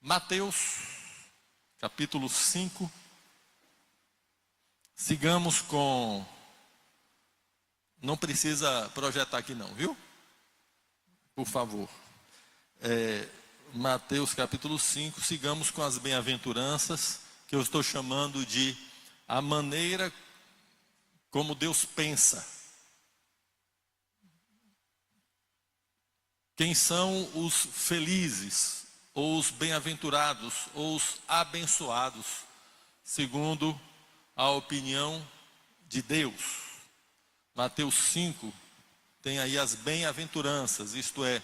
Mateus, capítulo 5. Sigamos com... Não precisa projetar aqui não, viu? Por favor. Mateus, capítulo 5. Sigamos com as bem-aventuranças, que eu estou chamando de a maneira como Deus pensa. Quem são os felizes, ou os bem-aventurados, ou os abençoados, segundo a opinião de Deus? Mateus 5 tem aí as bem-aventuranças, isto é,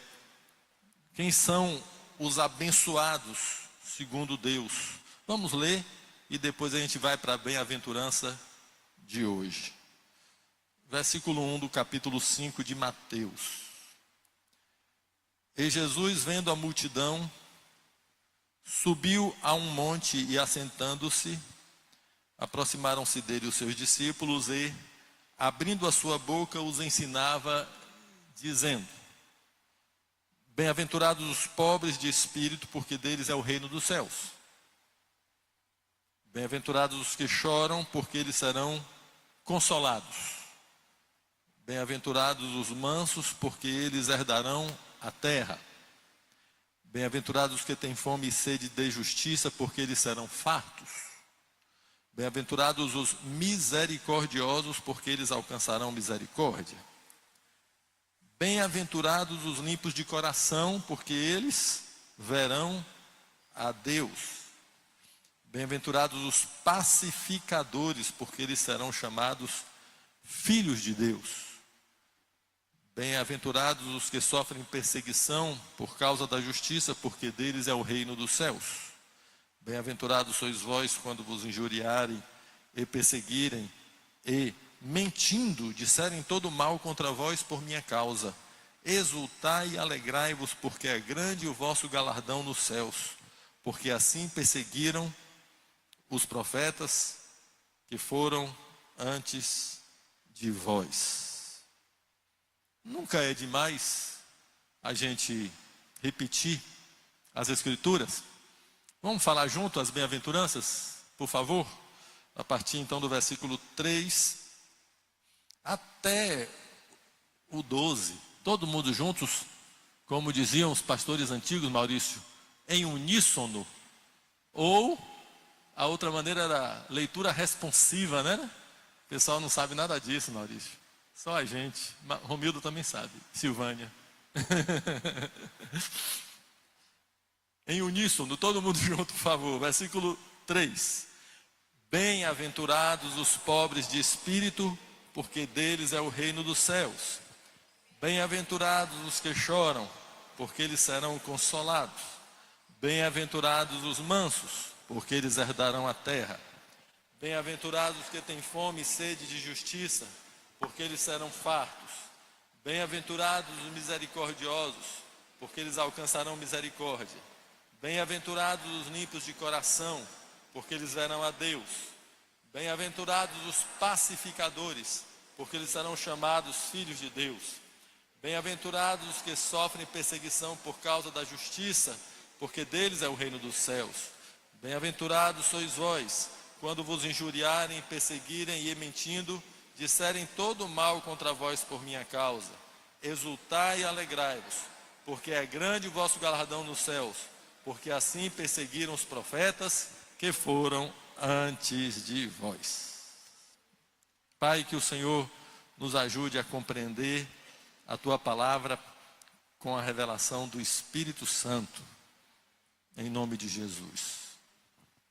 quem são os abençoados, segundo Deus? Vamos ler e depois a gente vai para a bem-aventurança de hoje. Versículo 1 do capítulo 5 de Mateus. E Jesus, vendo a multidão, subiu a um monte e, assentando-se, aproximaram-se dele os seus discípulos e, abrindo a sua boca, os ensinava, dizendo: Bem-aventurados os pobres de espírito, porque deles é o reino dos céus. Bem-aventurados os que choram, porque eles serão consolados. Bem-aventurados os mansos, porque eles herdarão a terra. Bem-aventurados os que têm fome e sede de justiça, porque eles serão fartos. Bem-aventurados os misericordiosos, porque eles alcançarão misericórdia. Bem-aventurados os limpos de coração, porque eles verão a Deus. Bem-aventurados os pacificadores, porque eles serão chamados filhos de Deus. Bem-aventurados os que sofrem perseguição por causa da justiça, porque deles é o reino dos céus. Bem-aventurados sois vós quando vos injuriarem e perseguirem e, mentindo, disserem todo mal contra vós por minha causa. Exultai e alegrai-vos, porque é grande o vosso galardão nos céus, porque assim perseguiram os profetas que foram antes de vós. Nunca é demais a gente repetir as Escrituras. Vamos falar junto as bem-aventuranças, por favor? A partir então do versículo 3 até o 12. Todo mundo juntos, como diziam os pastores antigos, Maurício, em uníssono. Ou a outra maneira era leitura responsiva, né? O pessoal não sabe nada disso, Maurício. Só a gente. Romildo também sabe. Silvânia. Em uníssono, todo mundo junto, por favor. Versículo 3. Bem-aventurados os pobres de espírito, porque deles é o reino dos céus. Bem-aventurados os que choram, porque eles serão consolados. Bem-aventurados os mansos, porque eles herdarão a terra. Bem-aventurados os que têm fome e sede de justiça, porque eles serão fartos. Bem-aventurados os misericordiosos, porque eles alcançarão misericórdia. Bem-aventurados os limpos de coração, porque eles verão a Deus. Bem-aventurados os pacificadores, porque eles serão chamados filhos de Deus. Bem-aventurados os que sofrem perseguição por causa da justiça, porque deles é o reino dos céus. Bem-aventurados sois vós, quando vos injuriarem, perseguirem e, mentindo, disserem todo mal contra vós por minha causa. Exultai e alegrai-vos, porque é grande o vosso galardão nos céus, porque assim perseguiram os profetas que foram antes de vós. Pai, que o Senhor nos ajude a compreender a Tua palavra com a revelação do Espírito Santo, em nome de Jesus.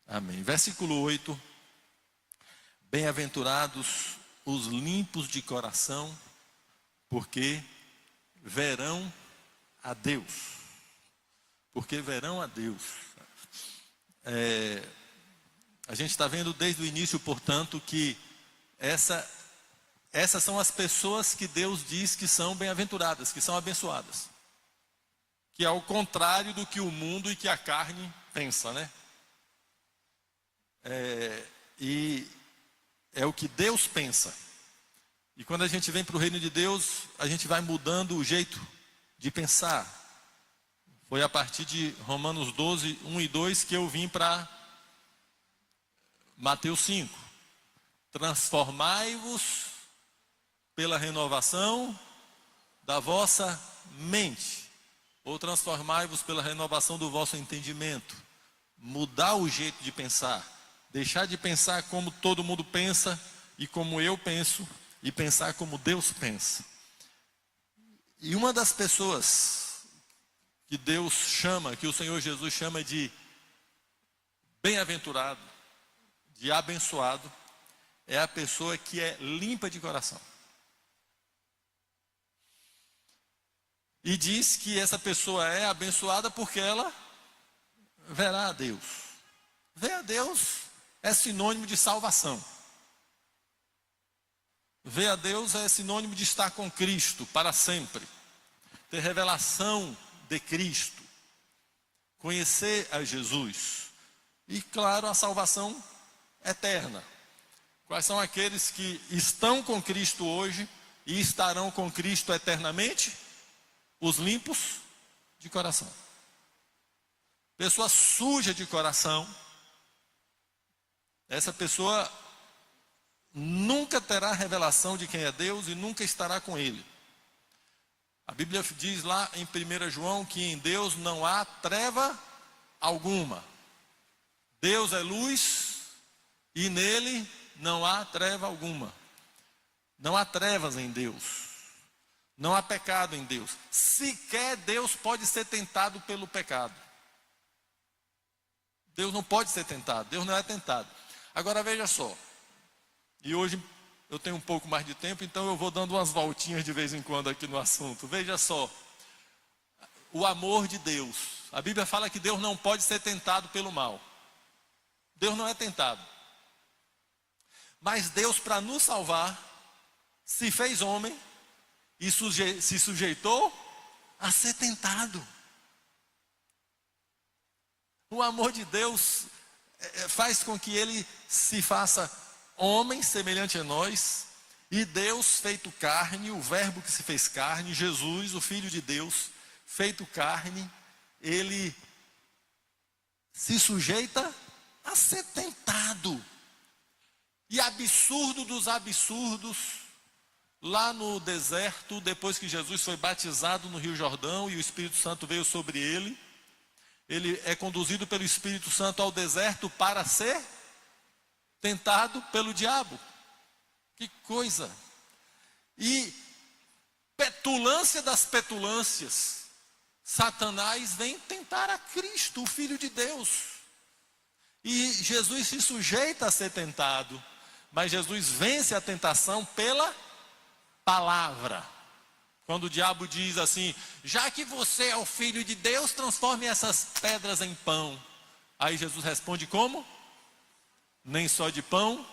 Amém. Versículo 8. Bem-aventurados os limpos de coração, porque verão a Deus. Porque verão a Deus. A gente está vendo desde o início, portanto, que essas são as pessoas que Deus diz que são bem-aventuradas, que são abençoadas. Que é ao contrário do que o mundo e que a carne pensa, né? E é o que Deus pensa. E quando a gente vem para o reino de Deus, a gente vai mudando o jeito de pensar. Foi a partir de Romanos 12, 1 e 2 que eu vim para Mateus 5. Transformai-vos pela renovação da vossa mente, ou transformai-vos pela renovação do vosso entendimento. Mudar o jeito de pensar, deixar de pensar como todo mundo pensa e como eu penso, e pensar como Deus pensa. E uma das pessoas que Deus chama, que o Senhor Jesus chama de bem-aventurado, de abençoado, é a pessoa que é limpa de coração. E diz que essa pessoa é abençoada porque ela verá a Deus. Ver a Deus é sinônimo de salvação. Ver a Deus é sinônimo de estar com Cristo para sempre. Ter revelação de Cristo. Conhecer a Jesus. E claro, a salvação eterna. Quais são aqueles que estão com Cristo hoje e estarão com Cristo eternamente? Os limpos de coração. Pessoa suja de coração, essa pessoa nunca terá revelação de quem é Deus e nunca estará com Ele. A Bíblia diz lá em 1 João que em Deus não há treva alguma. Deus é luz e nele não há treva alguma. Não há trevas em Deus. Não há pecado em Deus. Sequer Deus pode ser tentado pelo pecado. Deus não pode ser tentado. Deus não é tentado. Agora veja só. E hoje eu tenho um pouco mais de tempo, então eu vou dando umas voltinhas de vez em quando aqui no assunto. Veja só. O amor de Deus. A Bíblia fala que Deus não pode ser tentado pelo mal. Deus não é tentado. Mas Deus, para nos salvar, se fez homem e se sujeitou a ser tentado. O amor de Deus faz com que Ele se faça homem semelhante a nós, e Deus feito carne, o verbo que se fez carne, Jesus, o Filho de Deus, feito carne, Ele se sujeita a ser tentado. E absurdo dos absurdos, lá no deserto, depois que Jesus foi batizado no Rio Jordão e o Espírito Santo veio sobre ele, ele é conduzido pelo Espírito Santo ao deserto para ser tentado pelo diabo. Que coisa! E petulância das petulâncias, Satanás vem tentar a Cristo, o Filho de Deus. E Jesus se sujeita a ser tentado, mas Jesus vence a tentação pela palavra. Quando o diabo diz assim: já que você é o Filho de Deus, transforme essas pedras em pão. Aí Jesus responde como? Nem só de pão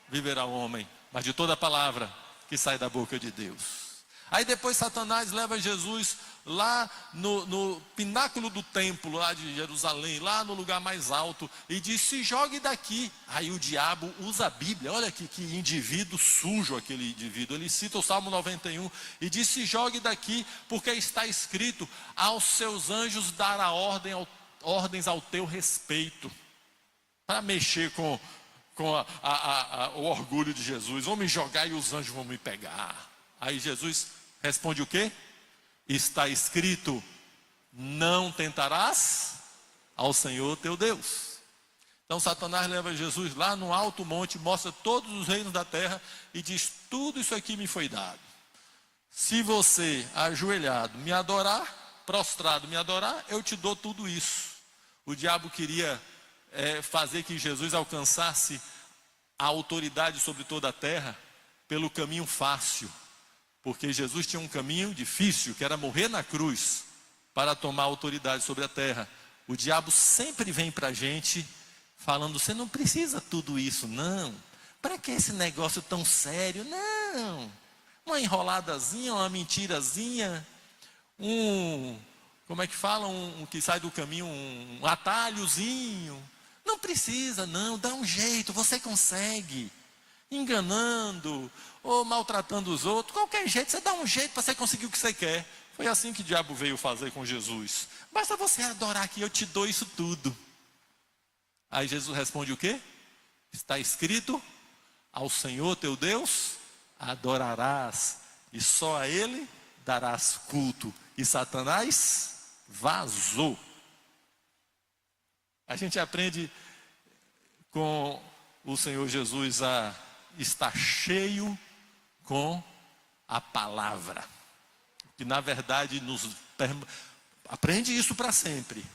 viverá o homem, mas de toda a palavra que sai da boca de Deus. Aí depois Satanás leva Jesus lá no pináculo do templo, lá de Jerusalém, lá no lugar mais alto, e diz: se jogue daqui. Aí o diabo usa a Bíblia, olha que indivíduo sujo aquele indivíduo. Ele cita o Salmo 91 e diz: se jogue daqui, porque está escrito: aos seus anjos dará ordens ao teu respeito. Para mexer com o orgulho de Jesus. Vão me jogar e os anjos vão me pegar. Aí Jesus responde o quê? Está escrito: não tentarás ao Senhor teu Deus. Então Satanás leva Jesus lá no alto monte, mostra todos os reinos da terra e diz: tudo isso aqui me foi dado. Se você ajoelhado me adorar, prostrado me adorar, eu te dou tudo isso. O diabo queria fazer que Jesus alcançasse a autoridade sobre toda a terra pelo caminho fácil. Porque Jesus tinha um caminho difícil, que era morrer na cruz, para tomar autoridade sobre a terra. O diabo sempre vem para a gente falando: você não precisa tudo isso, não. Para que esse negócio tão sério? Não. Uma enroladazinha, uma mentirazinha, como é que fala? Um que sai do caminho, um atalhozinho. Não precisa, não. Dá um jeito, você consegue. Enganando ou maltratando os outros, qualquer jeito, você dá um jeito para você conseguir o que você quer. Foi assim que o diabo veio fazer com Jesus. basta você adorar que eu te dou isso tudo. Aí Jesus responde o quê? Está escrito, ao Senhor teu Deus adorarás, e só a Ele darás culto. E Satanás vazou. A gente aprende com o Senhor Jesus a estar cheio com a palavra, que na verdade aprende isso para sempre.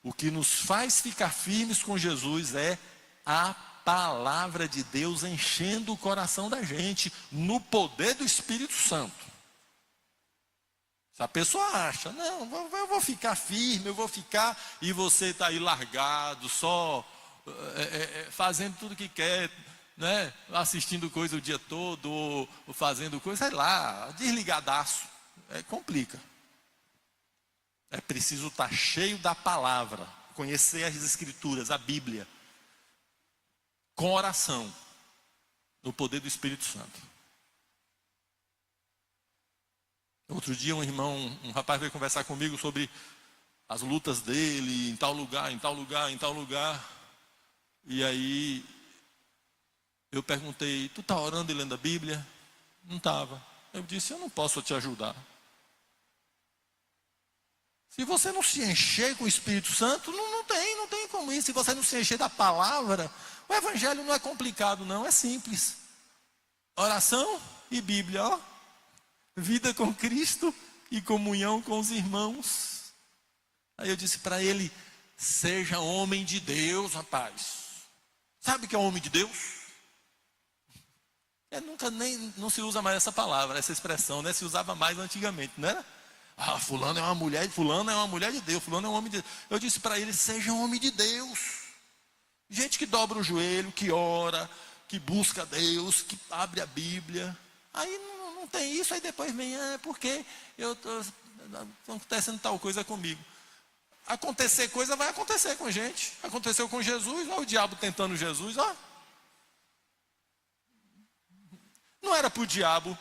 O que nos faz ficar firmes com Jesus é a palavra de Deus enchendo o coração da gente, no poder do Espírito Santo. Se a pessoa acha, não, eu vou ficar firme, eu vou ficar, e você está aí largado, só fazendo tudo que quer, né? Assistindo coisa o dia todo, ou fazendo coisa, sei lá, desligadaço, complica. É preciso estar cheio da palavra, conhecer as Escrituras, a Bíblia, com oração, no poder do Espírito Santo. Outro dia um rapaz veio conversar comigo sobre as lutas dele, em tal lugar, em tal lugar, em tal lugar. E aí eu perguntei, tu está orando e lendo a Bíblia? Não estava. Eu disse, eu não posso te ajudar. Se você não se encher com o Espírito Santo, não tem como isso. Se você não se encher da palavra, o Evangelho não é complicado não, é simples. Oração e Bíblia, ó. Vida com Cristo e comunhão com os irmãos. Aí eu disse para ele, seja homem de Deus, rapaz. Sabe o que é homem de Deus? Não se usa mais essa palavra, essa expressão, né? Se usava mais antigamente, não era? Ah, fulano é uma mulher de Deus, fulano é um homem de Deus. Eu disse para ele, seja um homem de Deus. Gente que dobra o joelho, que ora, que busca Deus, que abre a Bíblia. Aí não tem isso, aí depois vem, porque acontecendo tal coisa comigo. Acontecer coisa vai acontecer com gente. Aconteceu com Jesus, olha o diabo tentando Jesus, ó. Não era para o diabo,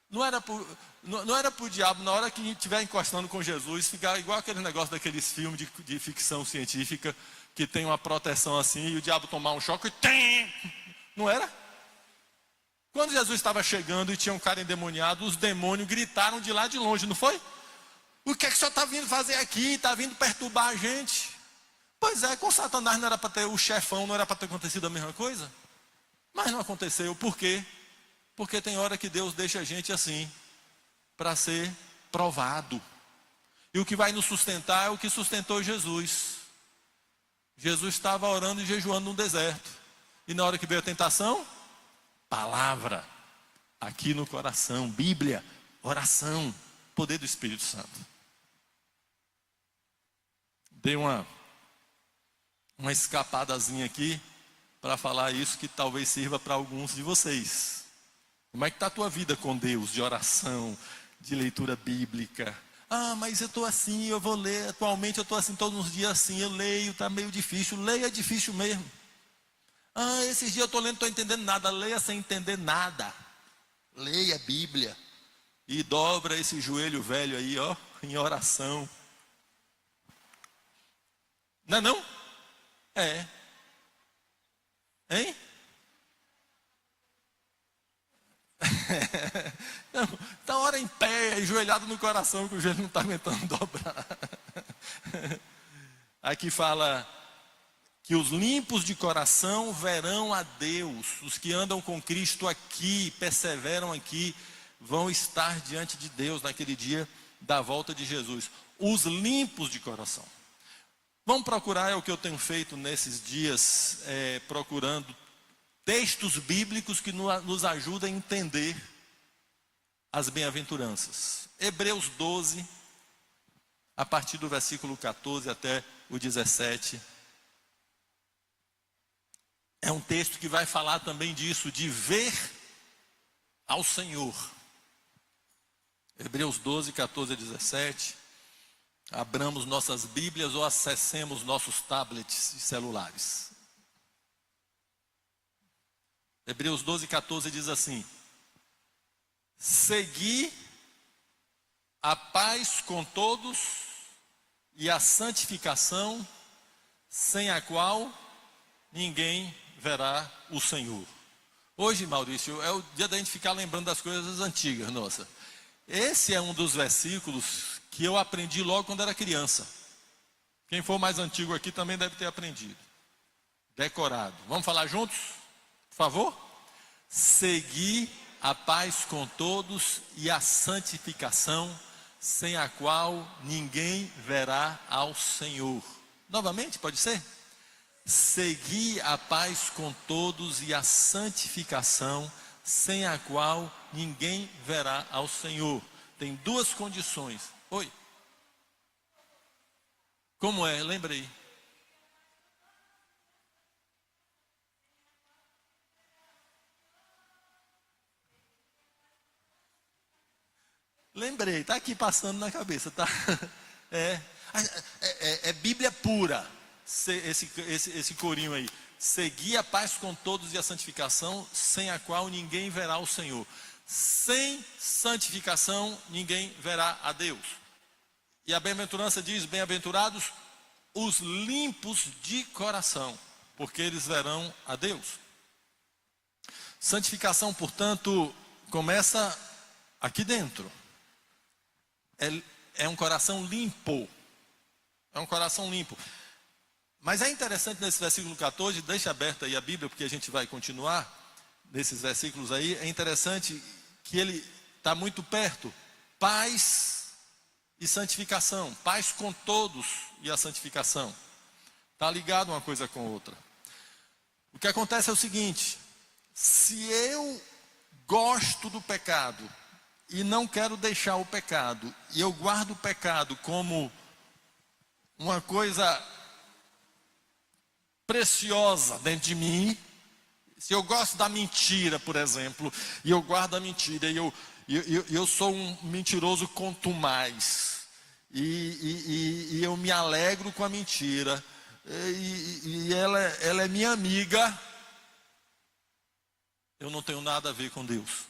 não era para o diabo, na hora que estiver encostando com Jesus, ficar igual aquele negócio daqueles filmes de ficção científica, que tem uma proteção assim, e o diabo tomar um choque, não era? Quando Jesus estava chegando e tinha um cara endemoniado, os demônios gritaram de lá de longe, não foi? O que é que o senhor está vindo fazer aqui? Está vindo perturbar a gente? Pois é, com Satanás não era para ter o chefão, não era para ter acontecido a mesma coisa? Mas não aconteceu, por quê? Porque tem hora que Deus deixa a gente assim, para ser provado. E o que vai nos sustentar é o que sustentou Jesus. Jesus estava orando e jejuando no deserto. E na hora que veio a tentação, palavra, aqui no coração, Bíblia, oração, poder do Espírito Santo. Dei uma escapadazinha aqui, para falar isso que talvez sirva para alguns de vocês. Como é que está a tua vida com Deus, de oração, de leitura bíblica? Ah, mas eu estou assim, eu vou ler, atualmente eu estou assim, todos os dias assim, eu leio, está meio difícil, leia é difícil mesmo. Ah, esses dias eu estou lendo, não estou entendendo nada, leia sem entender nada. Leia a Bíblia e dobra esse joelho velho aí, ó, em oração. Não é não? É. Hein? Não, tá hora em pé, ajoelhado no coração, que o joelho não está aguentando dobrar. Aqui fala que os limpos de coração verão a Deus. Os que andam com Cristo aqui, perseveram aqui, vão estar diante de Deus naquele dia da volta de Jesus. Os limpos de coração. Vamos procurar, é o que eu tenho feito nesses dias, procurando textos bíblicos que nos ajudam a entender as bem-aventuranças. Hebreus 12, a partir do versículo 14 até o 17. É um texto que vai falar também disso, de ver ao Senhor. Hebreus 12, 14 a 17. Abramos nossas Bíblias ou acessemos nossos tablets e celulares. Hebreus 12, 14 diz assim: segui a paz com todos e a santificação, sem a qual ninguém verá o Senhor. Hoje, Maurício, é o dia da gente ficar lembrando das coisas antigas, nossa. Esse é um dos versículos que eu aprendi logo quando era criança. Quem for mais antigo aqui também deve ter aprendido. Decorado. Vamos falar juntos? Por favor? Segui a paz com todos e a santificação, sem a qual ninguém verá ao Senhor. Novamente, pode ser? Segui a paz com todos e a santificação, sem a qual ninguém verá ao Senhor. Tem duas condições. Oi. Como é? Lembrei. Lembrei, está aqui passando na cabeça, tá? É Bíblia pura, esse corinho aí. Segui a paz com todos e a santificação, sem a qual ninguém verá o Senhor. Sem santificação, ninguém verá a Deus. E a bem-aventurança diz: bem-aventurados os limpos de coração, porque eles verão a Deus. Santificação, portanto, começa aqui dentro. É um coração limpo. É um coração limpo. Mas é interessante nesse versículo 14, deixa aberta aí a Bíblia, porque a gente vai continuar nesses versículos aí. É interessante que ele está muito perto. Paz e santificação. Paz com todos e a santificação. Está ligado uma coisa com outra. O que acontece é o seguinte: se eu gosto do pecado e não quero deixar o pecado, e eu guardo o pecado como uma coisa preciosa dentro de mim, se eu gosto da mentira, por exemplo, e eu guardo a mentira, e eu sou um mentiroso contumaz, e eu me alegro com a mentira, e ela é minha amiga, eu não tenho nada a ver com Deus.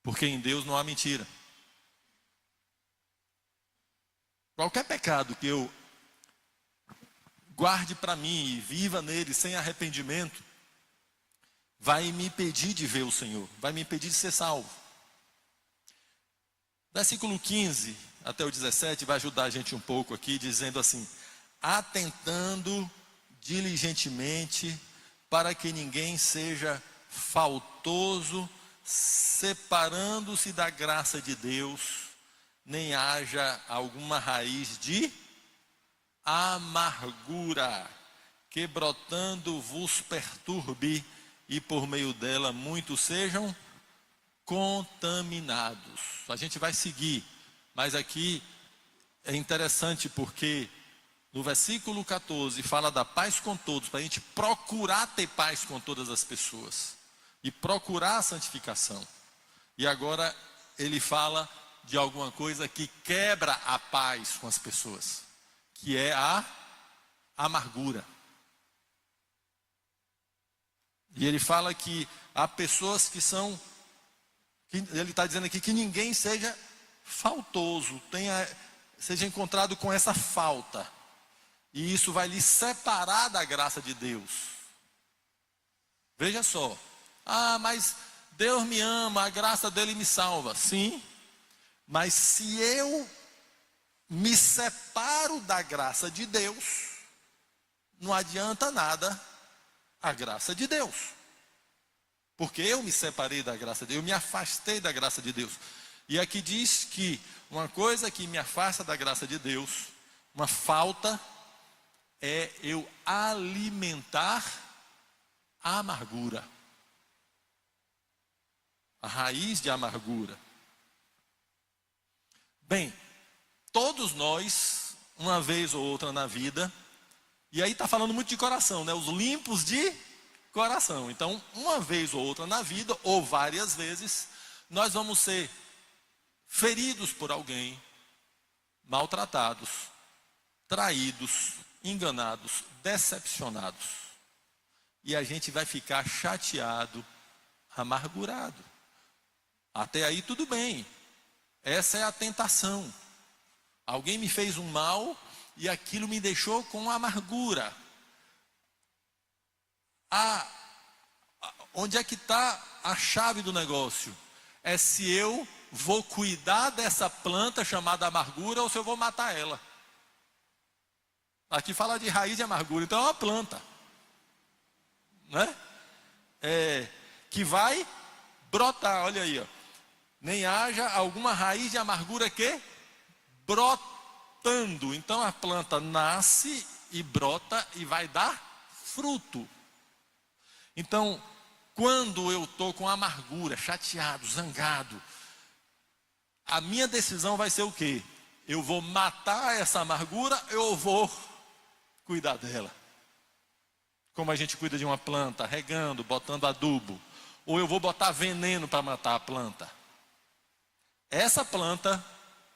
Porque em Deus não há mentira. Qualquer pecado que eu guarde para mim e viva nele sem arrependimento, vai me impedir de ver o Senhor, vai me impedir de ser salvo. Versículo 15 até o 17 vai ajudar a gente um pouco aqui, dizendo assim: atentando diligentemente para que ninguém seja faltoso, separando-se da graça de Deus, nem haja alguma raiz de amargura, que brotando vos perturbe, e por meio dela muitos sejam contaminados. A gente vai seguir, mas aqui é interessante porque no versículo 14 fala da paz com todos, para a gente procurar ter paz com todas as pessoas e procurar a santificação. E agora ele fala de alguma coisa que quebra a paz com as pessoas, que é a amargura. E ele fala que há pessoas que são, ele está dizendo aqui que ninguém seja faltoso, seja encontrado com essa falta. E isso vai lhe separar da graça de Deus. Veja só. Ah, mas Deus me ama, a graça dele me salva. Sim, mas se eu me separo da graça de Deus, não adianta nada a graça de Deus. Porque eu me separei da graça de Deus, eu me afastei da graça de Deus. E aqui diz que uma coisa que me afasta da graça de Deus, uma falta, é eu alimentar a amargura. A raiz de amargura. Bem, todos nós, uma vez ou outra na vida, e aí está falando muito de coração, né? Os limpos de coração. Então, uma vez ou outra na vida, ou várias vezes, nós vamos ser feridos por alguém, maltratados, traídos, enganados, decepcionados. E a gente vai ficar chateado, amargurado. Até aí tudo bem. Essa é a tentação. Alguém me fez um mal e aquilo me deixou com amargura. Onde é que está a chave do negócio? É se eu vou cuidar dessa planta chamada amargura ou se eu vou matar ela. Aqui fala de raiz de amargura, então é uma planta, né? Que vai brotar, olha aí, ó. Nem haja alguma raiz de amargura que brotando. Então a planta nasce e brota e vai dar fruto. Então, quando eu estou com amargura, chateado, zangado, a minha decisão vai ser o quê? Eu vou matar essa amargura ou eu vou cuidar dela? Como a gente cuida de uma planta, regando, botando adubo. Ou eu vou botar veneno para matar a planta. Essa planta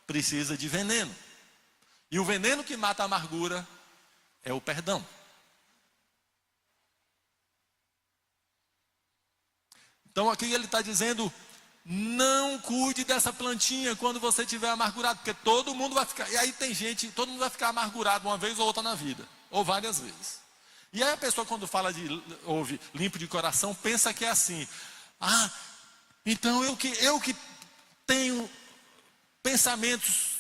precisa de veneno. E o veneno que mata a amargura é o perdão. Então aqui ele está dizendo, não cuide dessa plantinha quando você estiver amargurado, porque todo mundo vai ficar, e aí tem gente, todo mundo vai ficar amargurado uma vez ou outra na vida, ou várias vezes. E aí a pessoa quando ouve limpo de coração, pensa que é assim, então eu que tenho pensamentos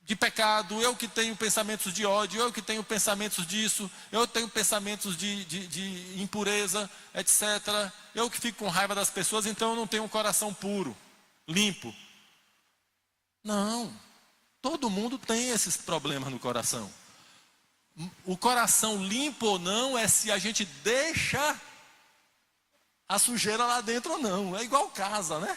de pecado, eu que tenho pensamentos de ódio, eu que tenho pensamentos disso, eu tenho pensamentos de impureza, etc. Eu que fico com raiva das pessoas, então eu não tenho um coração puro, limpo. Não, todo mundo tem esses problemas no coração. O coração limpo ou não é se a gente deixa a sujeira lá dentro ou não. É igual casa, né?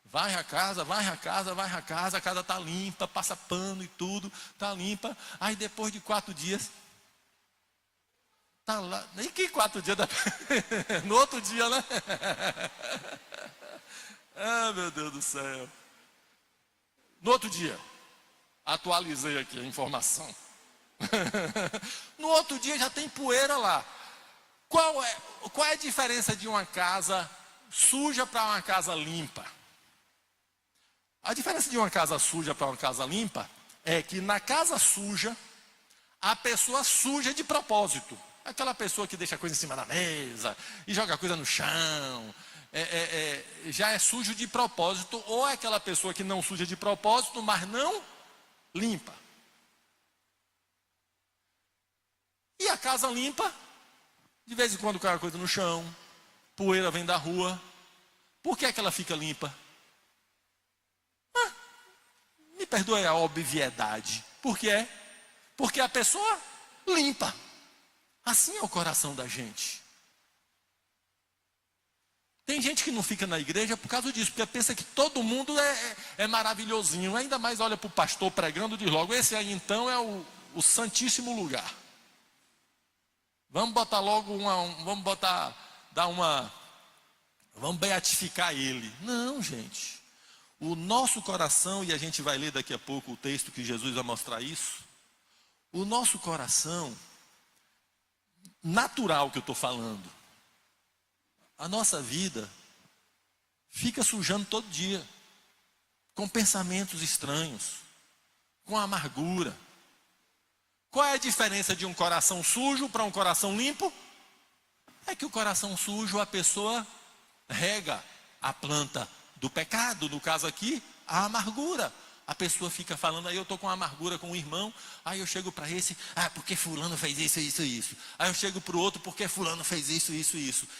Varre a casa, a casa está limpa, passa pano e tudo, está limpa. Aí depois de 4 dias, está lá. E que 4 dias? No outro dia, né? Meu Deus do céu. No outro dia, atualizei aqui a informação. No outro dia já tem poeira lá. Qual é a diferença de uma casa suja para uma casa limpa? A diferença de uma casa suja para uma casa limpa é que na casa suja, a pessoa suja de propósito. Aquela pessoa que deixa a coisa em cima da mesa e joga a coisa no chão, já é sujo de propósito, ou é aquela pessoa que não suja de propósito, mas não limpa. E a casa limpa, de vez em quando cai a coisa no chão, poeira vem da rua. Por que é que ela fica limpa? Me perdoe a obviedade. Por quê? Porque a pessoa limpa. Assim é o coração da gente. Tem gente que não fica na igreja por causa disso, porque pensa que todo mundo é maravilhosinho. Ainda mais olha para o pastor pregando e diz logo, esse aí então é o santíssimo lugar. Vamos botar logo vamos beatificar ele. Não, gente. O nosso coração, e a gente vai ler daqui a pouco o texto que Jesus vai mostrar isso. O nosso coração, natural que eu estou falando, a nossa vida fica sujando todo dia, com pensamentos estranhos, com amargura. Qual é a diferença de um coração sujo para um coração limpo? É que o coração sujo, a pessoa rega a planta do pecado, no caso aqui, a amargura. A pessoa fica falando, aí eu estou com amargura com o irmão, aí eu chego para esse, porque fulano fez isso. Aí eu chego para o outro, porque fulano fez isso.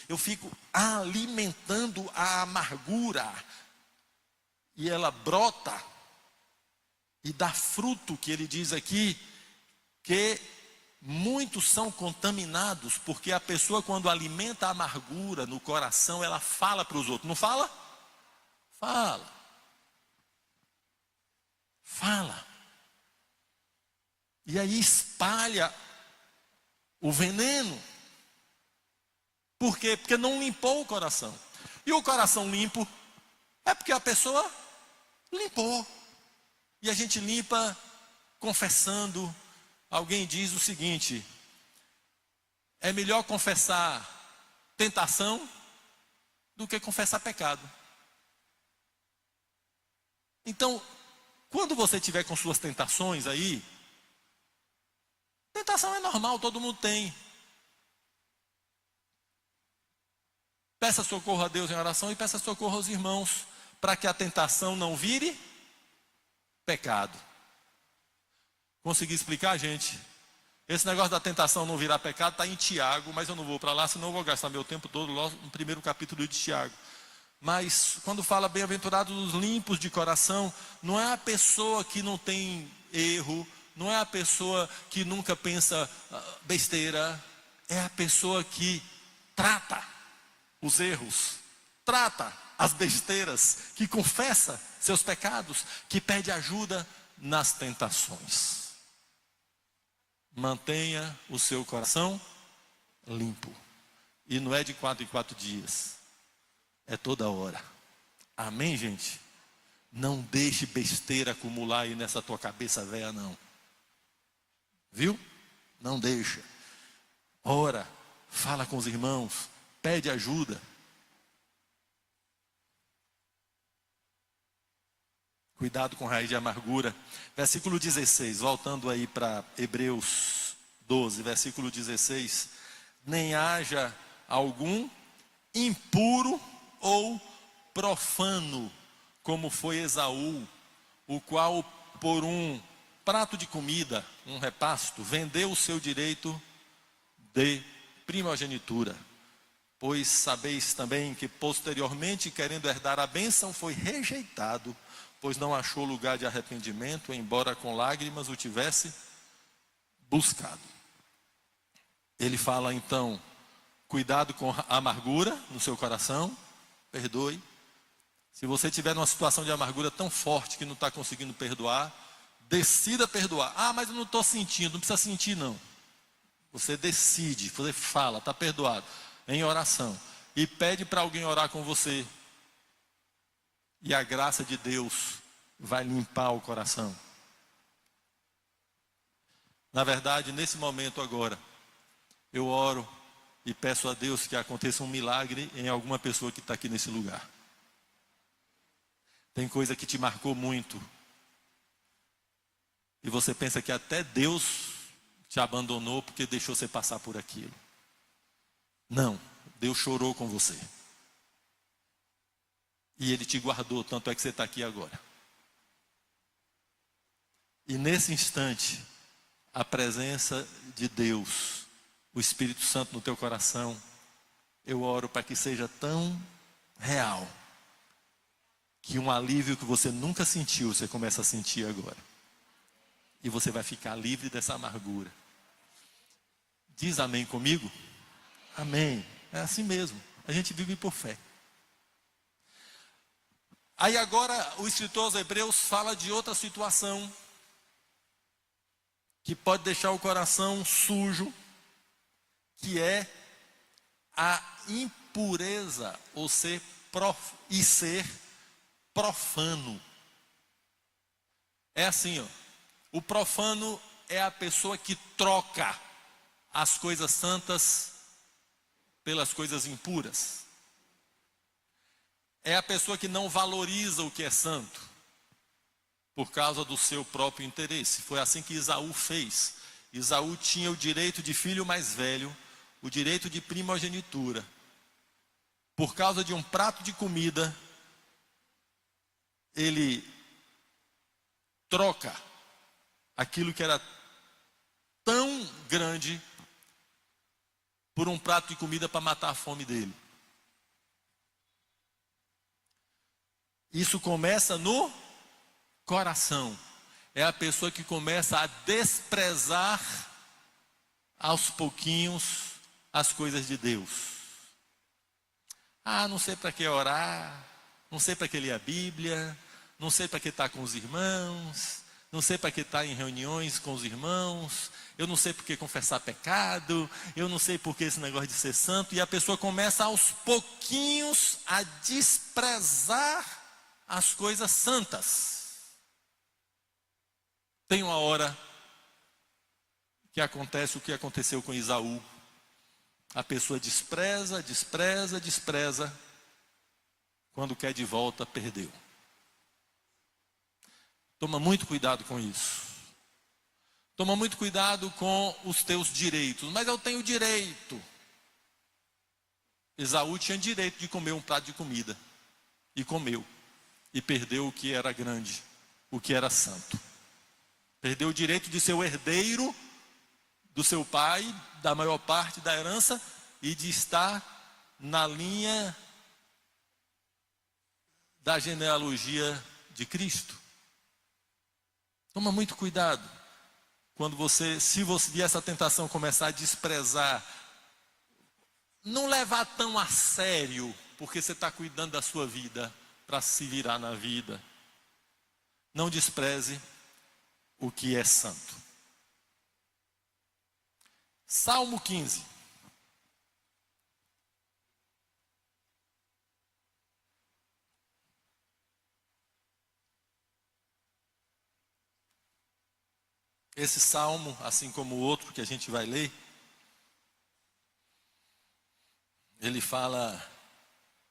Eu fico alimentando a amargura. E ela brota e dá fruto, que ele diz aqui, que muitos são contaminados, porque a pessoa quando alimenta a amargura no coração, ela fala para os outros, não fala? Fala. E aí espalha o veneno. Por quê? Porque não limpou o coração. E o coração limpo é porque a pessoa limpou. E a gente limpa confessando. Alguém diz o seguinte: é melhor confessar tentação do que confessar pecado. Então, quando você tiver com suas tentações aí, tentação é normal, todo mundo tem. Peça socorro a Deus em oração e peça socorro aos irmãos, para que a tentação não vire pecado. Consegui explicar, gente? Esse negócio da tentação não virar pecado está em Tiago, mas eu não vou para lá, senão eu vou gastar meu tempo todo logo no primeiro capítulo de Tiago. Mas quando fala bem-aventurados os limpos de coração, não é a pessoa que não tem erro, não é a pessoa que nunca pensa besteira, é a pessoa que trata os erros, trata as besteiras, que confessa seus pecados, que pede ajuda nas tentações. Mantenha o seu coração limpo. E não é de 4 em 4 dias. É toda hora. Amém, gente? Não deixe besteira acumular aí nessa tua cabeça velha, não. Viu? Não deixa. Ora, fala com os irmãos, pede ajuda. Cuidado com raiz de amargura. Versículo 16, voltando aí para Hebreus 12, versículo 16. Nem haja algum impuro ou profano, como foi Esaú, o qual por um prato de comida, um repasto, vendeu o seu direito de primogenitura. Pois sabeis também que posteriormente, querendo herdar a bênção, foi rejeitado, pois não achou lugar de arrependimento, embora com lágrimas o tivesse buscado. Ele fala então, cuidado com a amargura no seu coração, perdoe. Se você tiver numa situação de amargura tão forte que não está conseguindo perdoar, decida perdoar. Ah, mas eu não estou sentindo, não precisa sentir não. Você decide, você fala, está perdoado, em oração. E pede para alguém orar com você. E a graça de Deus vai limpar o coração. Na verdade, nesse momento agora, eu oro e peço a Deus que aconteça um milagre em alguma pessoa que está aqui nesse lugar. Tem coisa que te marcou muito. E você pensa que até Deus te abandonou porque deixou você passar por aquilo. Não, Deus chorou com você. E Ele te guardou, tanto é que você está aqui agora. E nesse instante, a presença de Deus, o Espírito Santo no teu coração, eu oro para que seja tão real, que um alívio que você nunca sentiu, você começa a sentir agora. E você vai ficar livre dessa amargura. Diz amém comigo? Amém. É assim mesmo. A gente vive por fé. Aí agora o escritor aos Hebreus fala de outra situação que pode deixar o coração sujo, que é a impureza, ou ser profano. É assim, ó. O profano é a pessoa que troca as coisas santas pelas coisas impuras. É a pessoa que não valoriza o que é santo, por causa do seu próprio interesse. Foi assim que Esaú fez. Esaú tinha o direito de filho mais velho, o direito de primogenitura. Por causa de um prato de comida, ele troca aquilo que era tão grande por um prato de comida para matar a fome dele. Isso começa no coração. É a pessoa que começa a desprezar aos pouquinhos as coisas de Deus. Ah, não sei para que orar, não sei para que ler a Bíblia, não sei para que estar com os irmãos, não sei para que estar em reuniões com os irmãos, eu não sei por que confessar pecado, eu não sei por que esse negócio de ser santo, e a pessoa começa aos pouquinhos a desprezar as coisas santas. Tem uma hora que acontece o que aconteceu com Esaú. A pessoa despreza, quando quer de volta, perdeu. Toma muito cuidado com isso. Toma muito cuidado com os teus direitos. Mas eu tenho direito. Esaú tinha direito de comer um prato de comida. E comeu. E perdeu o que era grande, o que era santo. Perdeu o direito de ser o herdeiro do seu pai, da maior parte da herança, e de estar na linha da genealogia de Cristo. Toma muito cuidado quando se você vier essa tentação começar a desprezar, não levar tão a sério, porque você está cuidando da sua vida para se virar na vida. Não despreze o que é santo. Salmo 15. Esse salmo, assim como o outro que a gente vai ler, ele fala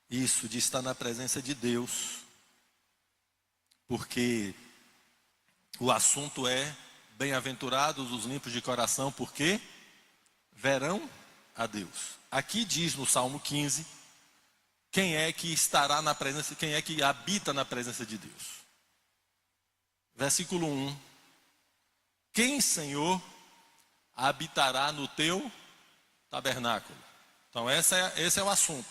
isso, de estar na presença de Deus, porque o assunto é: bem-aventurados os limpos de coração, porque verão a Deus. Aqui diz no Salmo 15, quem é que estará na presença, quem é que habita na presença de Deus. Versículo 1. Quem, Senhor, habitará no teu tabernáculo? Então esse é o assunto.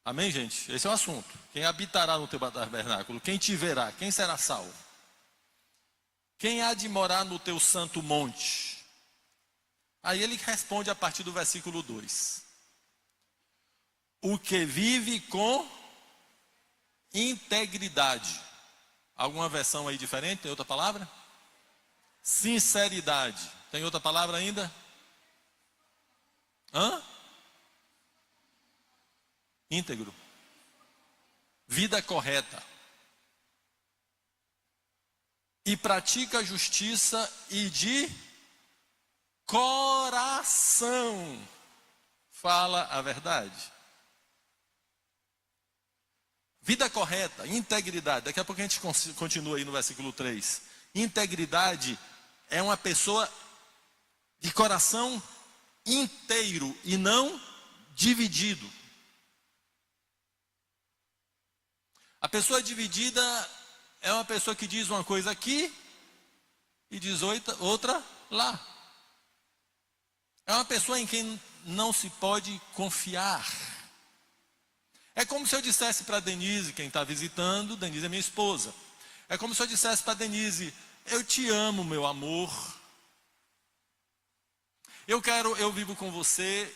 Amém, gente? Esse é o assunto. Quem habitará no teu tabernáculo? Quem te verá? Quem será salvo? Quem há de morar no teu santo monte? Aí ele responde a partir do versículo 2. O que vive com integridade. Alguma versão aí diferente? Tem outra palavra? Sinceridade. Tem outra palavra ainda? Íntegro. Vida correta. E pratica a justiça e de coração fala a verdade. Vida correta, integridade. Daqui a pouco a gente continua aí no versículo 3. Integridade é uma pessoa de coração inteiro e não dividido. A pessoa dividida é uma pessoa que diz uma coisa aqui e diz outra lá. É uma pessoa em quem não se pode confiar. É como se eu dissesse para Denise, quem está visitando, Denise é minha esposa. É como se eu dissesse para Denise: eu te amo, meu amor. Eu vivo com você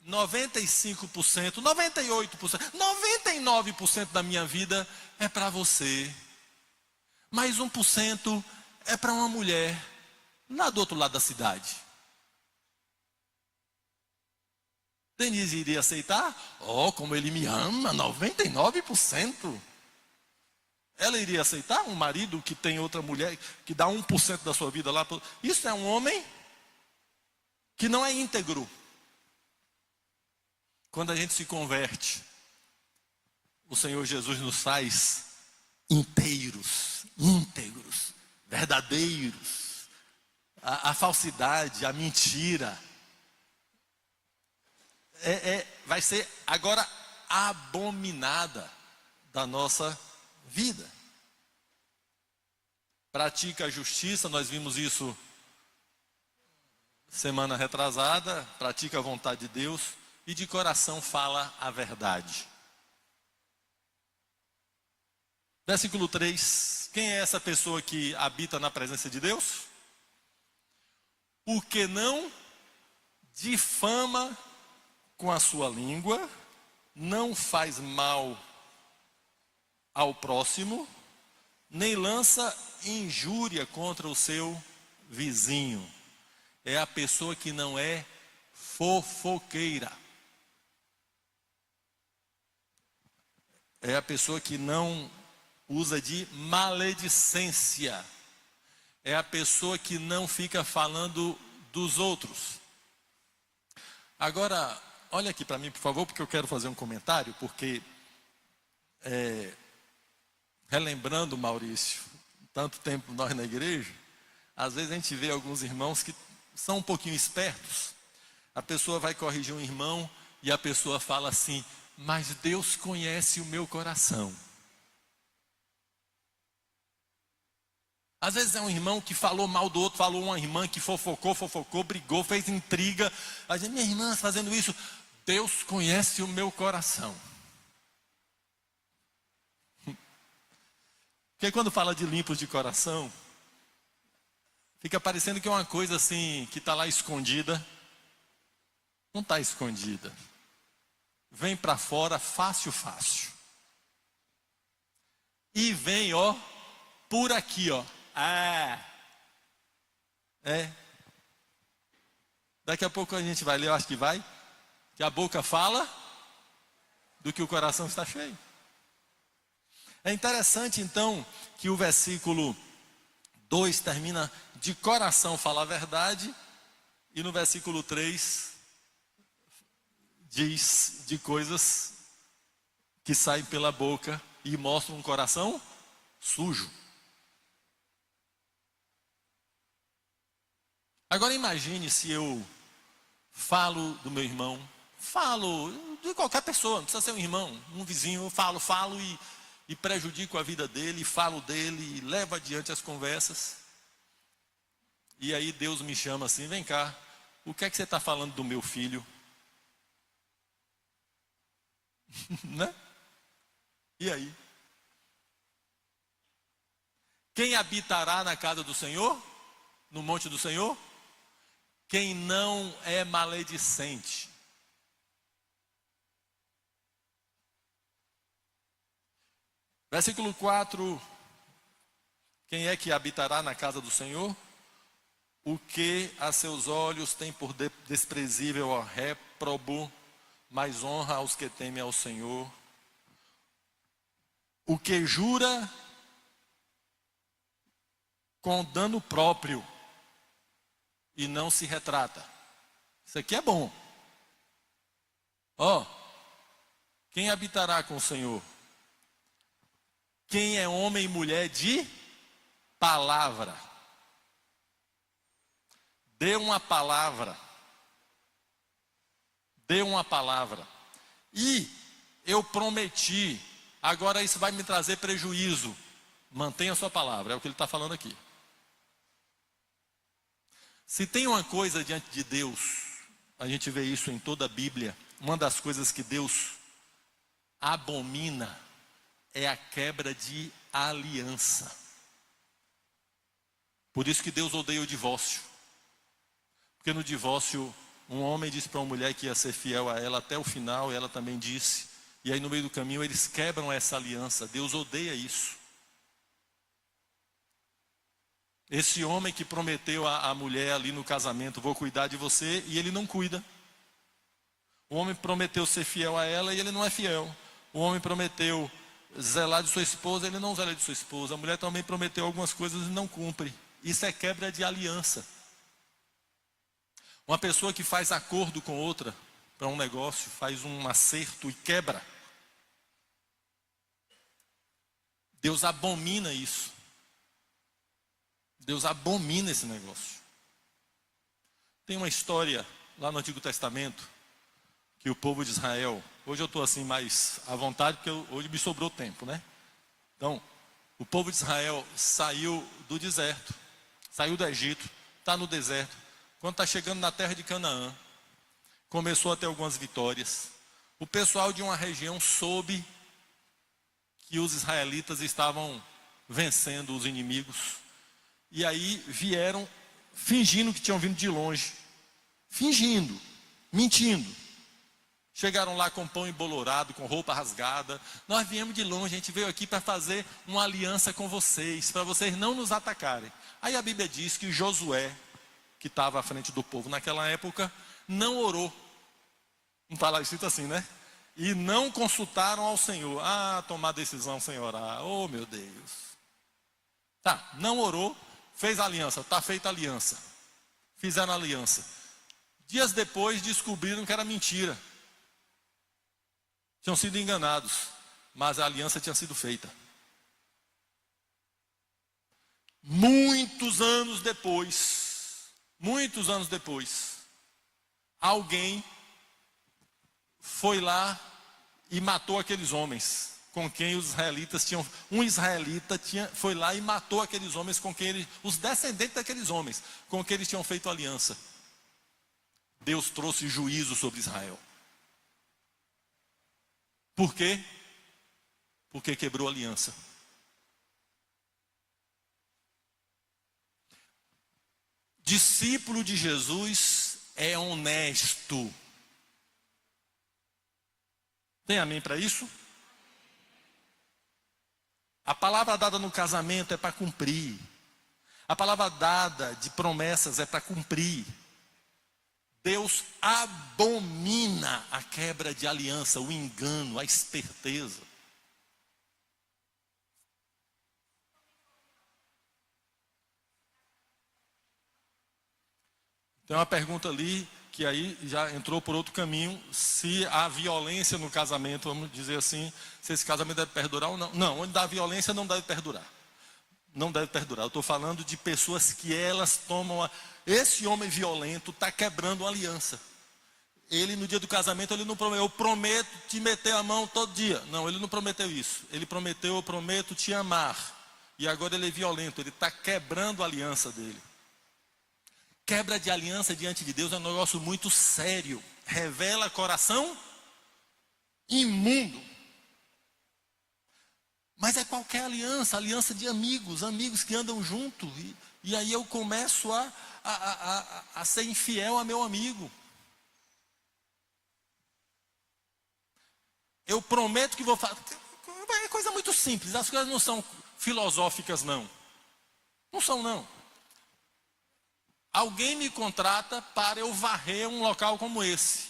95%, 98%, 99% da minha vida é para você. Mais 1% é para uma mulher lá do outro lado da cidade. Denise iria aceitar? Oh, como ele me ama, 99%. Ela iria aceitar um marido que tem outra mulher, que dá 1% da sua vida lá? Isso é um homem que não é íntegro. Quando a gente se converte, o Senhor Jesus nos faz inteiros, íntegros, verdadeiros. A falsidade, a mentira, vai ser agora abominada da nossa vida. Pratica a justiça, nós vimos isso semana retrasada. Pratica a vontade de Deus e de coração fala a verdade. Versículo 3. Quem é essa pessoa que habita na presença de Deus? O que não difama com a sua língua, não faz mal ao próximo, nem lança injúria contra o seu vizinho. É a pessoa que não é fofoqueira. É a pessoa que não usa de maledicência. É a pessoa que não fica falando dos outros. Agora, olha aqui para mim, por favor, porque eu quero fazer um comentário, porque relembrando, Maurício, tanto tempo nós na igreja, às vezes a gente vê alguns irmãos que são um pouquinho espertos. A pessoa vai corrigir um irmão e a pessoa fala assim: mas Deus conhece o meu coração. Às vezes é um irmão que falou mal do outro, falou uma irmã que fofocou, brigou, fez intriga. A gente, minha irmã fazendo isso, Deus conhece o meu coração. Porque quando fala de limpos de coração, fica parecendo que é uma coisa assim, que está lá escondida. Não está escondida. Vem para fora fácil. E vem, ó, por aqui, ó. Daqui a pouco a gente vai ler, eu acho que vai. Que a boca fala do que o coração está cheio. É interessante então que o versículo 2 termina de coração fala a verdade. E no versículo 3 diz de coisas que saem pela boca e mostram um coração sujo. Agora imagine se eu falo do meu irmão, falo de qualquer pessoa, não precisa ser um irmão, um vizinho, eu falo e prejudico a vida dele, falo dele, e levo adiante as conversas. E aí Deus me chama assim: vem cá, o que é que você está falando do meu filho? Né? E aí? Quem habitará na casa do Senhor? No monte do Senhor? Quem não é maledicente. Versículo 4. Quem é que habitará na casa do Senhor? O que a seus olhos tem por desprezível ou réprobo, mas honra aos que temem ao Senhor. O que jura com dano próprio e não se retrata. Isso aqui é bom. Ó, quem habitará com o Senhor? Quem é homem e mulher de palavra. Dê uma palavra. Dê uma palavra. E eu prometi, agora isso vai me trazer prejuízo. Mantenha a sua palavra, é o que ele está falando aqui. Se tem uma coisa diante de Deus, a gente vê isso em toda a Bíblia, uma das coisas que Deus abomina é a quebra de aliança. Por isso que Deus odeia o divórcio. Porque no divórcio, um homem disse para uma mulher que ia ser fiel a ela até o final, e ela também disse. E aí no meio do caminho eles quebram essa aliança. Deus odeia isso. Esse homem que prometeu à mulher ali no casamento: vou cuidar de você, e ele não cuida. O homem prometeu ser fiel a ela e ele não é fiel. O homem prometeu zelar de sua esposa, ele não zela de sua esposa. A mulher também prometeu algumas coisas e não cumpre. Isso é quebra de aliança. Uma pessoa que faz acordo com outra para um negócio, faz um acerto e quebra. Deus abomina isso. Deus abomina esse negócio. Tem uma história lá no Antigo Testamento que o povo de Israel, hoje eu estou assim mais à vontade porque hoje me sobrou tempo, né? Então, o povo de Israel saiu do deserto, saiu do Egito, está no deserto. Quando está chegando na terra de Canaã, começou a ter algumas vitórias. O pessoal de uma região soube que os israelitas estavam vencendo os inimigos. E aí vieram fingindo que tinham vindo de longe. Fingindo, mentindo. Chegaram lá com pão embolorado, com roupa rasgada. Nós viemos de longe, a gente veio aqui para fazer uma aliança com vocês, para vocês não nos atacarem. Aí a Bíblia diz que Josué, que estava à frente do povo naquela época, não orou. Não está lá escrito assim, né? E não consultaram ao Senhor. Tomar decisão sem orar. Oh, meu Deus. Tá, não orou, fez aliança, está feita a aliança. Fizeram a aliança. Dias depois descobriram que era mentira. Tinham sido enganados, mas a aliança tinha sido feita. muitos anos depois, alguém foi lá e matou aqueles homens com quem os israelitas tinham. Um israelita foi lá e matou aqueles homens com quem os descendentes daqueles homens, com quem eles tinham feito aliança. Deus trouxe juízo sobre Israel. Por quê? Porque quebrou a aliança. Discípulo de Jesus é honesto. Tem amém para isso? A palavra dada no casamento é para cumprir. A palavra dada de promessas é para cumprir. Deus abomina a quebra de aliança, o engano, a esperteza. Tem uma pergunta ali, que aí já entrou por outro caminho, se há violência no casamento, vamos dizer assim, se esse casamento deve perdurar ou não. Não, onde dá violência não deve perdurar. Não deve perdurar. Eu estou falando de pessoas que elas tomam esse homem violento está quebrando uma aliança. Ele no dia do casamento, ele não prometeu, eu prometo te meter a mão todo dia. Não, ele não prometeu isso. Ele prometeu, eu prometo te amar. E agora ele é violento, ele está quebrando a aliança dele. Quebra de aliança diante de Deus é um negócio muito sério. Revela coração imundo. Mas é qualquer aliança, aliança de amigos, amigos que andam juntos. E aí eu começo a ser infiel a meu amigo. Eu prometo que vou fazer. É coisa muito simples, as coisas não são filosóficas não. Não são não. Alguém me contrata para eu varrer um local como esse.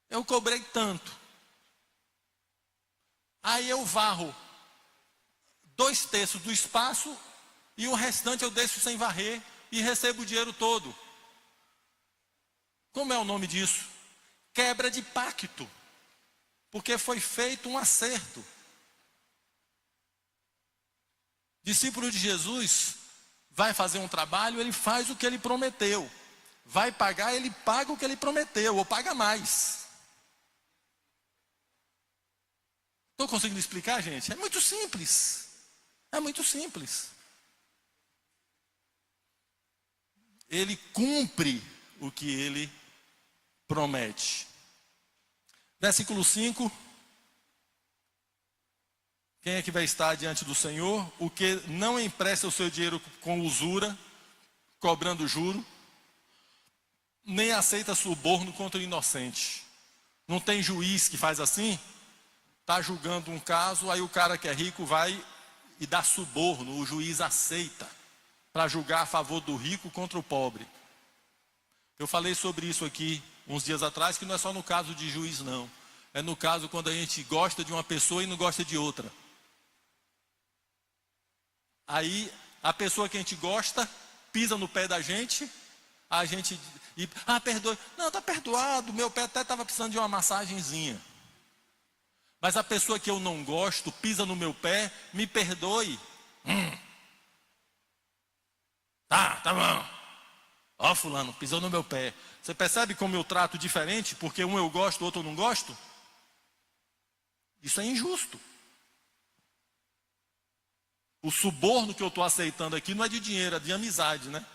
Eu cobrei tanto. Aí eu varro 2/3 do espaço e o restante eu deixo sem varrer e recebo o dinheiro todo. Como é o nome disso? Quebra de pacto. Porque foi feito um acerto. Discípulo de Jesus vai fazer um trabalho, ele faz o que ele prometeu. Vai pagar, ele paga o que ele prometeu, ou paga mais. Estou conseguindo explicar, gente? É muito simples. É muito simples. Ele cumpre o que ele promete. Versículo 5. Quem é que vai estar diante do Senhor? O que não empresta o seu dinheiro com usura, cobrando juro, nem aceita suborno contra o inocente. Não tem juiz que faz assim? Está julgando um caso, aí o cara que é rico vai e dá suborno, o juiz aceita, para julgar a favor do rico contra o pobre. Eu falei sobre isso aqui uns dias atrás, que não é só no caso de juiz não. É no caso quando a gente gosta de uma pessoa e não gosta de outra. Aí a pessoa que a gente gosta pisa no pé da gente, a gente perdoe. Não, está perdoado, meu pé até estava precisando de uma massagenzinha. Mas a pessoa que eu não gosto pisa no meu pé, me perdoe. Tá bom. Ó, fulano, pisou no meu pé. Você percebe como eu trato diferente? Porque um eu gosto, o outro eu não gosto? Isso é injusto. O suborno que eu estou aceitando aqui não é de dinheiro, é de amizade, né?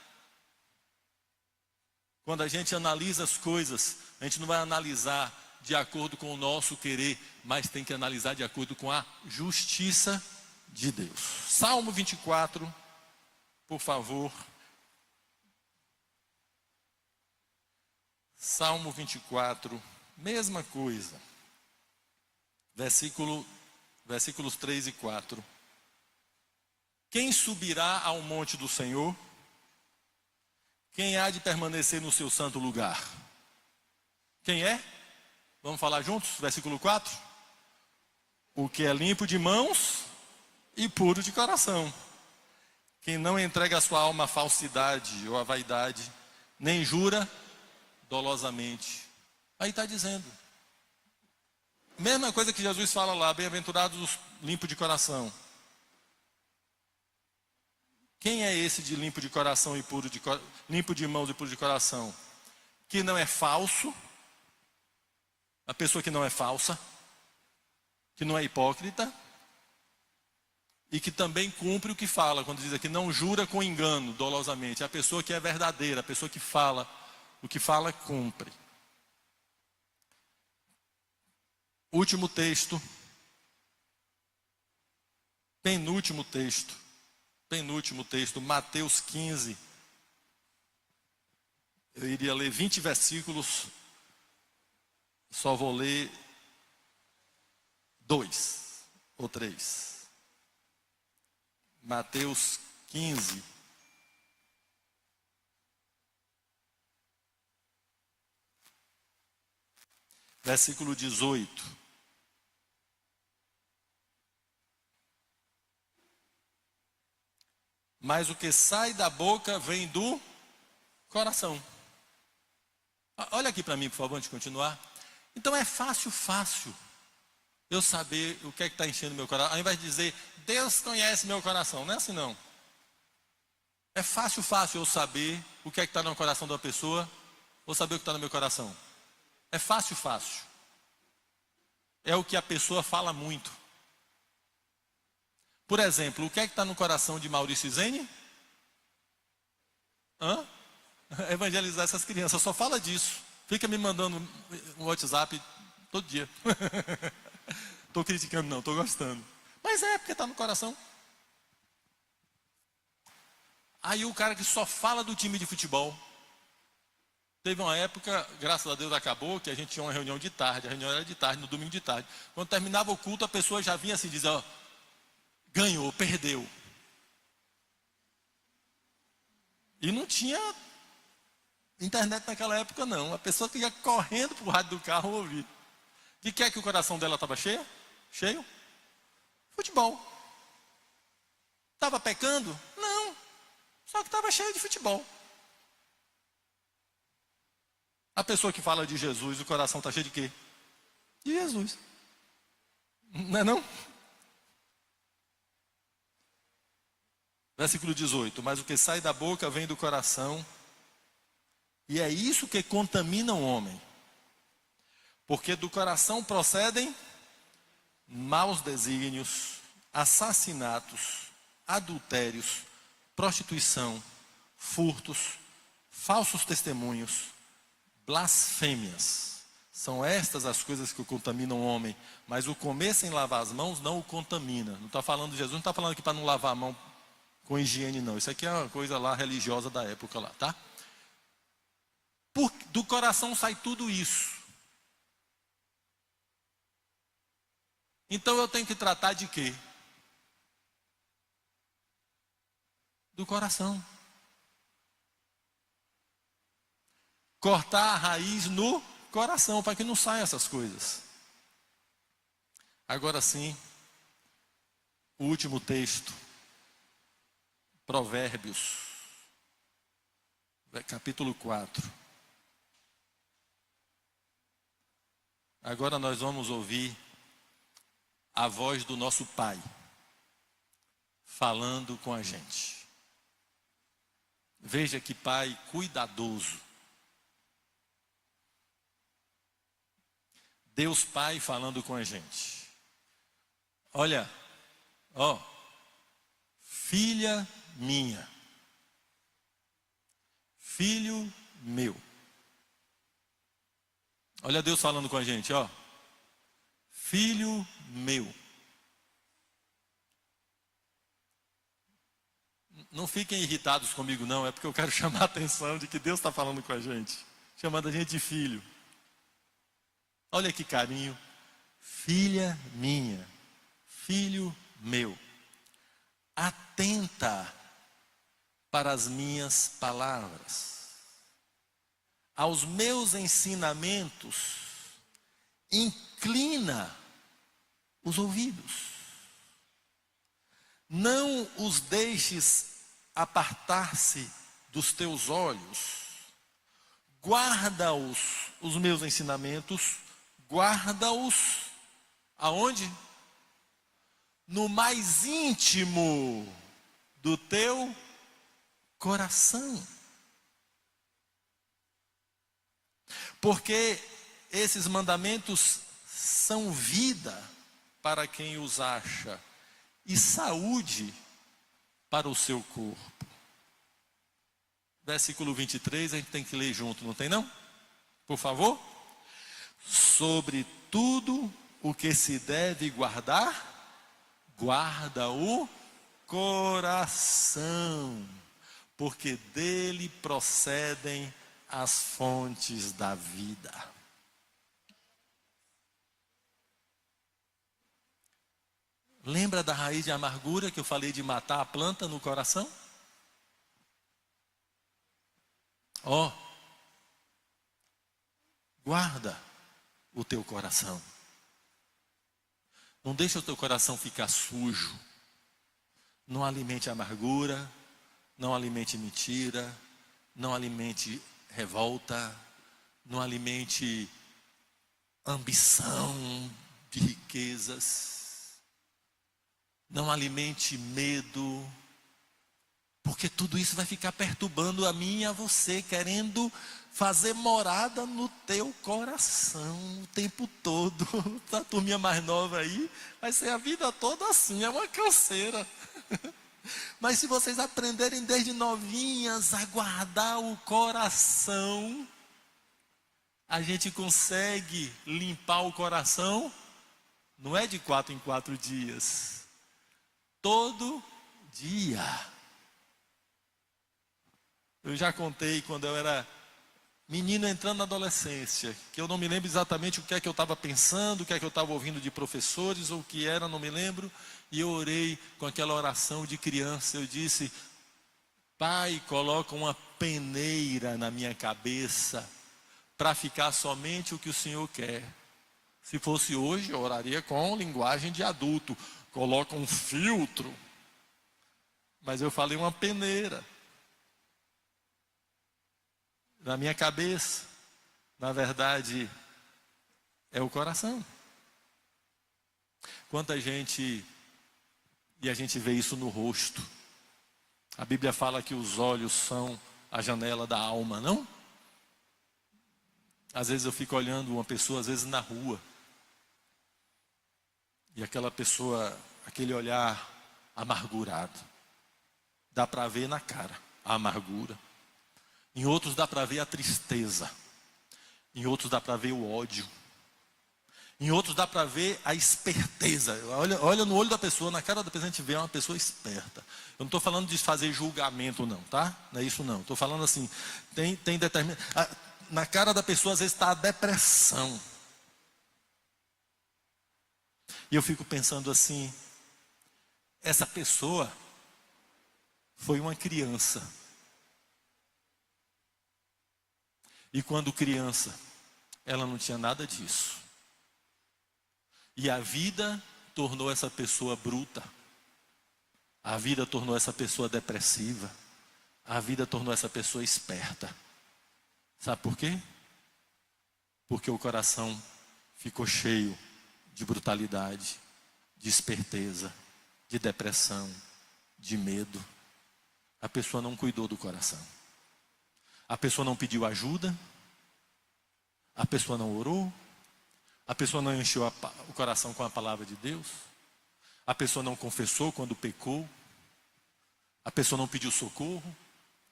Quando a gente analisa as coisas, a gente não vai analisar de acordo com o nosso querer, mas tem que analisar de acordo com a justiça de Deus. Salmo 24, por favor. Salmo 24, mesma coisa. Versículos 3 e 4. Quem subirá ao monte do Senhor? Quem há de permanecer no seu santo lugar? Quem é? Vamos falar juntos? Versículo 4. O que é limpo de mãos e puro de coração. Quem não entrega a sua alma à falsidade ou à vaidade, nem jura dolosamente. Aí está dizendo. Mesma coisa que Jesus fala lá, bem-aventurados os limpos de coração. Quem é esse de limpo de coração e puro limpo de mãos e puro de coração? Que não é falso, a pessoa que não é falsa, que não é hipócrita, e que também cumpre o que fala, quando diz aqui, não jura com engano, dolosamente. É a pessoa que é verdadeira, a pessoa que fala, o que fala, cumpre. Último texto, penúltimo texto, Mateus 15. Eu iria ler 20 versículos, só vou ler 2 ou 3. Mateus 15. Versículo 18. Mas o que sai da boca vem do coração. Olha aqui para mim, por favor, antes de continuar. Então é fácil eu saber o que é que está enchendo meu coração. Ao invés de dizer, Deus conhece meu coração. Não é assim não. É fácil eu saber o que é que está no coração da pessoa, ou saber o que está no meu coração. É fácil. É o que a pessoa fala muito. Por exemplo, o que é que está no coração de Maurício Zene? Evangelizar essas crianças, só fala disso. Fica me mandando um WhatsApp todo dia. Estou criticando não, estou gostando. Mas é porque está no coração. Aí o cara que só fala do time de futebol. Teve uma época, graças a Deus acabou, que a gente tinha uma reunião de tarde. A reunião era de tarde, no domingo de tarde. Quando terminava o culto, a pessoa já vinha assim, dizer, ganhou, perdeu. E não tinha internet naquela época não. A pessoa que ia correndo para o rádio do carro ouvir. De que é que o coração dela estava cheio? Futebol. Estava pecando? Não. Só que estava cheio de futebol. A pessoa que fala de Jesus, o coração está cheio de quê? De Jesus. Não é não? Versículo 18. Mas o que sai da boca vem do coração, e é isso que contamina o homem. Porque do coração procedem maus desígnios, assassinatos, adultérios, prostituição, furtos, falsos testemunhos, blasfêmias. São estas as coisas que contaminam o homem. Mas o comer sem lavar as mãos não o contamina. Não está falando de Jesus, não está falando aqui para não lavar a mão com higiene não. Isso aqui é uma coisa lá religiosa da época lá, tá? Do coração sai tudo isso. Então eu tenho que tratar de quê? Do coração. Cortar a raiz no coração, para que não saiam essas coisas. Agora sim, o último texto. Provérbios, capítulo 4. Agora nós vamos ouvir a voz do nosso Pai falando com a gente. Veja que Pai cuidadoso. Deus Pai falando com a gente. Olha, filha minha, filho meu. Olha Deus falando com a gente, filho meu. Não fiquem irritados comigo não, é porque eu quero chamar a atenção de que Deus está falando com a gente, chamando a gente de filho. Olha que carinho, filha minha, filho meu. Atenta para as minhas palavras, aos meus ensinamentos, inclina os ouvidos, não os deixes apartar-se dos teus olhos, guarda-os, os meus ensinamentos, guarda-os, aonde? No mais íntimo do teu coração. Porque esses mandamentos são vida para quem os acha e saúde para o seu corpo. Versículo 23, a gente tem que ler junto, não tem não? Por favor. Sobre tudo o que se deve guardar, guarda o coração, porque dele procedem as fontes da vida. Lembra da raiz de amargura que eu falei de matar a planta no coração? Guarda o teu coração. Não deixa o teu coração ficar sujo. Não alimente amargura, não alimente mentira, não alimente revolta, não alimente ambição de riquezas, não alimente medo, porque tudo isso vai ficar perturbando a mim e a você, querendo fazer morada no teu coração o tempo todo. A turminha mais nova aí, vai ser a vida toda assim, é uma canseira. Mas se vocês aprenderem desde novinhas a guardar o coração, a gente consegue limpar o coração, não é de 4 em 4 dias, todo dia. Eu já contei quando eu era menino entrando na adolescência, que eu não me lembro exatamente o que é que eu estava pensando, o que é que eu estava ouvindo de professores, ou o que era, não me lembro, e eu orei com aquela oração de criança. Eu disse: Pai, coloca uma peneira na minha cabeça, para ficar somente o que o Senhor quer. Se fosse hoje, eu oraria com linguagem de adulto, coloca um filtro, mas eu falei uma peneira. Na minha cabeça, na verdade, é o coração. Quanta gente, e a gente vê isso no rosto. A Bíblia fala que os olhos são a janela da alma, não? Às vezes eu fico olhando uma pessoa, às vezes na rua, e aquela pessoa, aquele olhar amargurado, dá para ver na cara a amargura. Em outros dá para ver a tristeza. Em outros dá para ver o ódio. Em outros dá para ver a esperteza. Olha no olho da pessoa, na cara da pessoa a gente vê uma pessoa esperta. Eu não estou falando de fazer julgamento não, tá? Não é isso não. Estou falando assim, tem determinado... Na cara da pessoa às vezes está a depressão. E eu fico pensando assim, essa pessoa foi uma criança. E quando criança, ela não tinha nada disso. E a vida tornou essa pessoa bruta. A vida tornou essa pessoa depressiva. A vida tornou essa pessoa esperta. Sabe por quê? Porque o coração ficou cheio de brutalidade, de esperteza, de depressão, de medo. A pessoa não cuidou do coração. A pessoa não pediu ajuda, a pessoa não orou, a pessoa não encheu o coração com a palavra de Deus, a pessoa não confessou quando pecou, a pessoa não pediu socorro,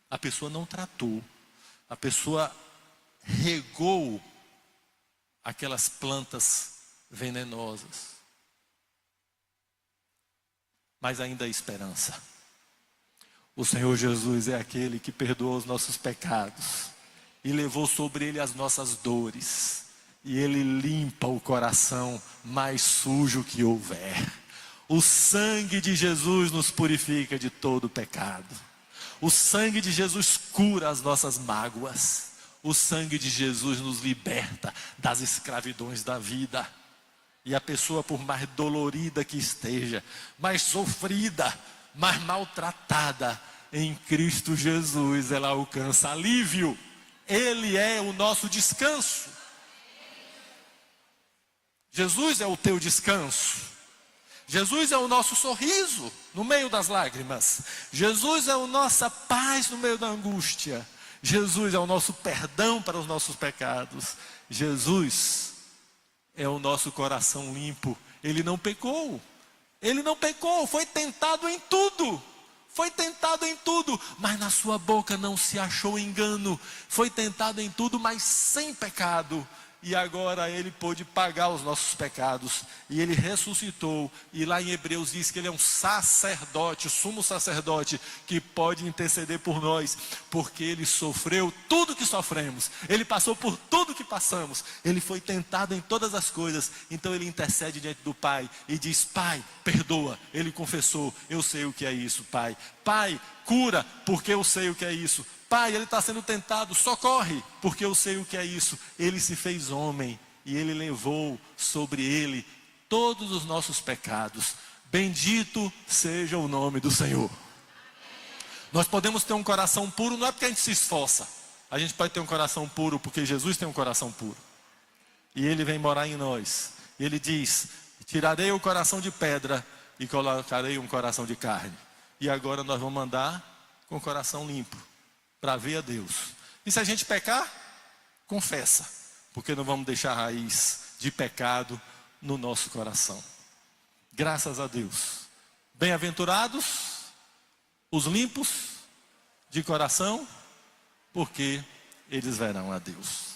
a pessoa não tratou, a pessoa regou aquelas plantas venenosas. Mas ainda há esperança. O Senhor Jesus é aquele que perdoa os nossos pecados e levou sobre ele as nossas dores. E ele limpa o coração mais sujo que houver. O sangue de Jesus nos purifica de todo pecado. O sangue de Jesus cura as nossas mágoas. O sangue de Jesus nos liberta das escravidões da vida. E a pessoa, por mais dolorida que esteja, mais sofrida, mais maltratada, em Cristo Jesus ela alcança alívio. Ele é o nosso descanso. Jesus é o teu descanso. Jesus é o nosso sorriso no meio das lágrimas. Jesus é a nossa paz no meio da angústia. Jesus é o nosso perdão para os nossos pecados. Jesus é o nosso coração limpo. Ele não pecou. Ele não pecou, foi tentado em tudo. Foi tentado em tudo, mas na sua boca não se achou engano. Foi tentado em tudo, mas sem pecado. E agora ele pôde pagar os nossos pecados. E ele ressuscitou. E lá em Hebreus diz que ele é um sacerdote, sumo sacerdote, que pode interceder por nós. Porque ele sofreu tudo que sofremos. Ele passou por tudo que passamos. Ele foi tentado em todas as coisas. Então ele intercede diante do Pai e diz: Pai, perdoa. Ele confessou: eu sei o que é isso, Pai. Pai, cura, porque eu sei o que é isso. Pai, ele está sendo tentado, socorre, porque eu sei o que é isso. Ele se fez homem e ele levou sobre ele todos os nossos pecados. Bendito seja o nome do Senhor. Nós podemos ter um coração puro, não é porque a gente se esforça. A gente pode ter um coração puro porque Jesus tem um coração puro. E ele vem morar em nós. E ele diz: tirarei o coração de pedra e colocarei um coração de carne. E agora nós vamos andar com o coração limpo, para ver a Deus. E se a gente pecar, confessa, porque não vamos deixar raiz de pecado no nosso coração. Graças a Deus. Bem-aventurados os limpos de coração, porque eles verão a Deus.